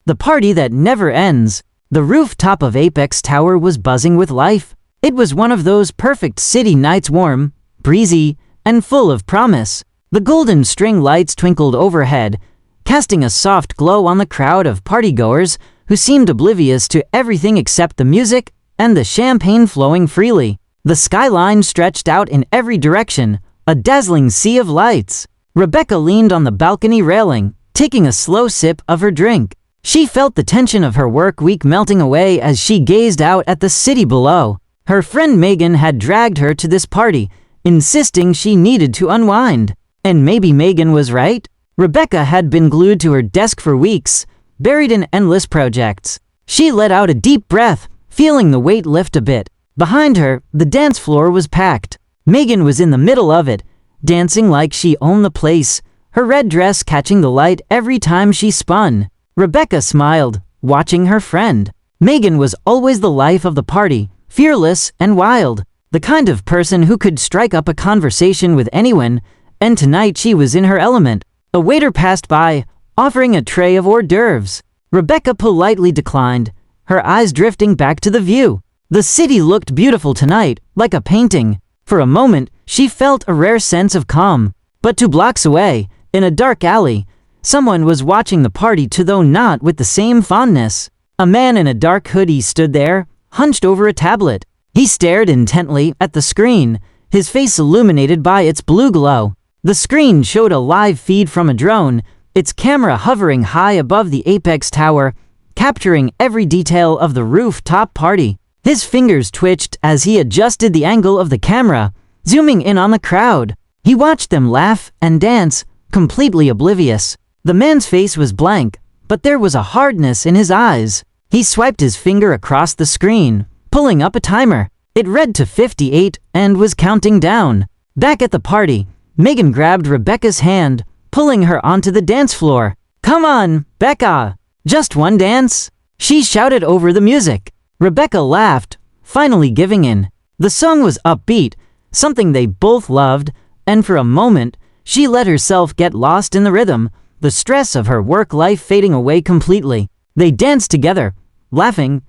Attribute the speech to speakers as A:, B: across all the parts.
A: the party that never ends. The rooftop of Apex Tower was buzzing with life. It was one of those perfect city nights, warm, breezy, and full of promise. The golden string lights twinkled overhead, casting a soft glow on the crowd of partygoers who seemed oblivious to everything except the music and the champagne flowing freely. The skyline stretched out in every direction, a dazzling sea of lights. Rebecca leaned on the balcony railing, taking a slow sip of her drink. She felt the tension of her work week melting away as she gazed out at the city below. Her friend Megan had dragged her to this party, insisting she needed to unwind. And maybe Megan was right. Rebecca had been glued to her desk for weeks, buried in endless projects. She let out a deep breath, feeling the weight lift a bit. Behind her, the dance floor was packed. Megan was in the middle of it, dancing like she owned the place, her red dress catching the light every time she spun. Rebecca smiled, watching her friend. Megan was always the life of the party, fearless and wild, the kind of person who could strike up a conversation with anyone, and tonight she was in her element. A waiter passed by, offering a tray of hors d'oeuvres. Rebecca politely declined, her eyes drifting back to the view. The city looked beautiful tonight, like a painting. For a moment, she felt a rare sense of calm. But 2 blocks away, in a dark alley, someone was watching the party too, though not with the same fondness. A man in a dark hoodie stood there, hunched over a tablet. He stared intently at the screen, his face illuminated by its blue glow. The screen showed a live feed from a drone, its camera hovering high above the Apex Tower, capturing every detail of the rooftop party. His fingers twitched as he adjusted the angle of the camera, zooming in on the crowd. He watched them laugh and dance, completely oblivious. The man's face was blank, but there was a hardness in his eyes. He swiped his finger across the screen, pulling up a timer. It read to 58 and was counting down. Back at the party, Megan grabbed Rebecca's hand, pulling her onto the dance floor. "Come on, Becca! Just one dance?" she shouted over the music. Rebecca laughed, finally giving in. The song was upbeat, something they both loved, and for a moment, she let herself get lost in the rhythm, the stress of her work life fading away completely. They danced together, laughing,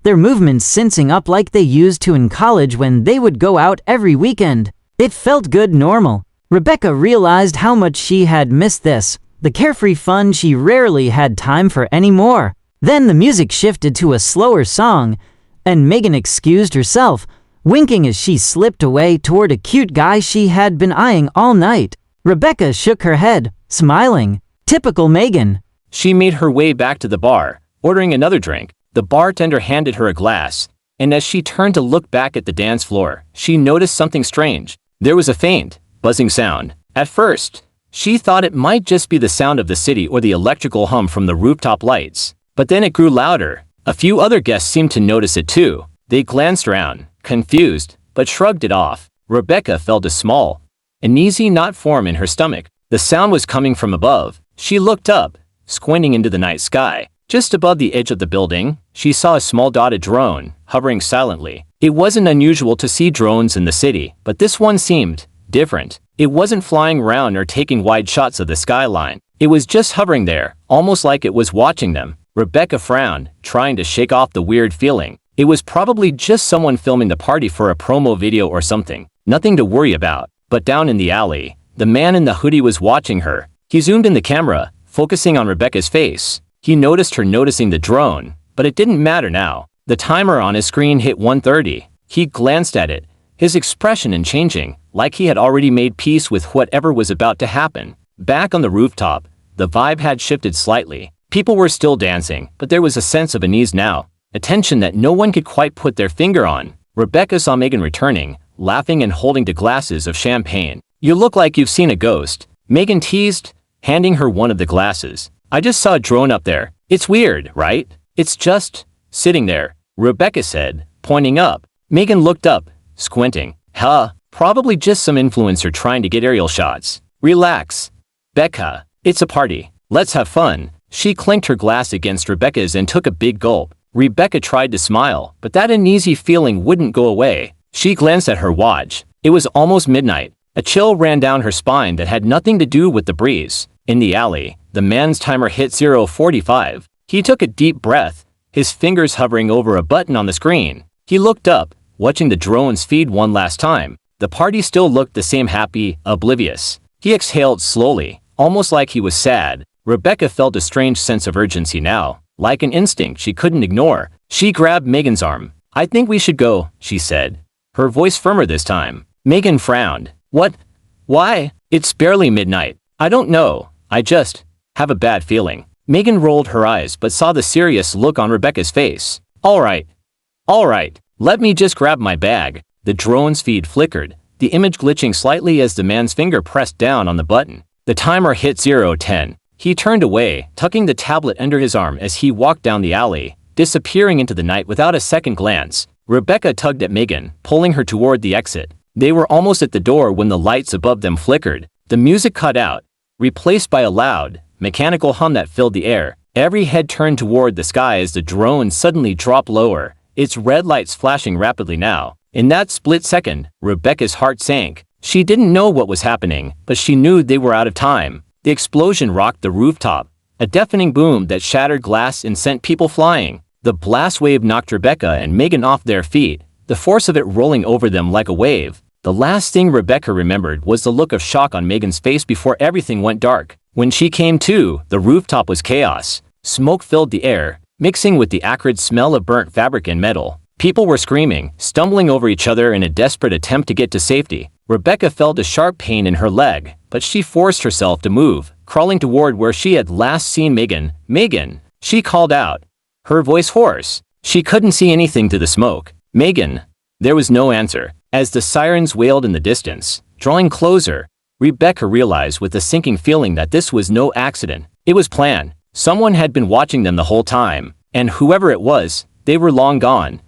A: their movements syncing up like they used to in college when they would go out every weekend. It felt good, normal. Rebecca realized how much she had missed this, the carefree fun she rarely had time for anymore. Then the music shifted to a slower song, and Megan excused herself, winking as she slipped away toward a cute guy she had been eyeing all night. Rebecca shook her head, smiling. Typical Megan.
B: She made her way back to the bar, ordering another drink. The bartender handed her a glass, and as she turned to look back at the dance floor, she noticed something strange. There was a faint, buzzing sound. At first, she thought it might just be the sound of the city or the electrical hum from the rooftop lights. But then it grew louder. A few other guests seemed to notice it too. They glanced around, confused, but shrugged it off. Rebecca felt a small, uneasy knot form in her stomach. The sound was coming from above. She looked up, squinting into the night sky. Just above the edge of the building, she saw a small dotted drone, hovering silently. It wasn't unusual to see drones in the city, but this one seemed different. It wasn't flying around or taking wide shots of the skyline. It was just hovering there, almost like it was watching them. Rebecca frowned, trying to shake off the weird feeling. It was probably just someone filming the party for a promo video or something. Nothing to worry about. But down in the alley, the man in the hoodie was watching her. He zoomed in the camera, focusing on Rebecca's face. He noticed her noticing the drone, but it didn't matter now. The timer on his screen hit 1:30. He glanced at it, his expression unchanging, like he had already made peace with whatever was about to happen. Back on the rooftop, the vibe had shifted slightly. People were still dancing, but there was a sense of unease now, a tension that no one could quite put their finger on. Rebecca saw Megan returning, laughing and holding 2 glasses of champagne. "You look like you've seen a ghost," Megan teased, handing her one of the glasses. "I just saw a drone up there. It's weird, right? It's just sitting there," Rebecca said, pointing up. Megan looked up, squinting. "Huh, probably just some influencer trying to get aerial shots. Relax, Becca. It's a party. Let's have fun." She clinked her glass against Rebecca's and took a big gulp. Rebecca tried to smile, but that uneasy feeling wouldn't go away. She glanced at her watch. It was almost midnight. A chill ran down her spine that had nothing to do with the breeze. In the alley, the man's timer hit 0:45. He took a deep breath, his fingers hovering over a button on the screen. He looked up, watching the drones feed one last time. The party still looked the same, happy, oblivious. He exhaled slowly, almost like he was sad. Rebecca felt a strange sense of urgency now, like an instinct she couldn't ignore. She grabbed Megan's arm. "I think we should go," she said, her voice firmer this time. Megan frowned. "What? Why? It's barely midnight. I don't know. I just have a bad feeling." Megan rolled her eyes but saw the serious look on Rebecca's face. All right, let me just grab my bag." The drone's feed flickered, the image glitching slightly as the man's finger pressed down on the button. The timer hit 0:10. He turned away, tucking the tablet under his arm as he walked down the alley, disappearing into the night without a second glance. Rebecca tugged at Megan, pulling her toward the exit. They were almost at the door when the lights above them flickered. The music cut out, replaced by a loud, mechanical hum that filled the air. Every head turned toward the sky as the drone suddenly dropped lower, its red lights flashing rapidly now. In that split second, Rebecca's heart sank. She didn't know what was happening, but she knew they were out of time. The explosion rocked the rooftop, a deafening boom that shattered glass and sent people flying. The blast wave knocked Rebecca and Megan off their feet, the force of it rolling over them like a wave. The last thing Rebecca remembered was the look of shock on Megan's face before everything went dark. When she came to, the rooftop was chaos. Smoke filled the air, mixing with the acrid smell of burnt fabric and metal. People were screaming, stumbling over each other in a desperate attempt to get to safety. Rebecca felt a sharp pain in her leg, but she forced herself to move, crawling toward where she had last seen Megan. "Megan!" she called out, her voice hoarse. She couldn't see anything through the smoke. "Megan!" There was no answer. As the sirens wailed in the distance, drawing closer, Rebecca realized with a sinking feeling that this was no accident. It was planned. Someone had been watching them the whole time, and whoever it was, they were long gone.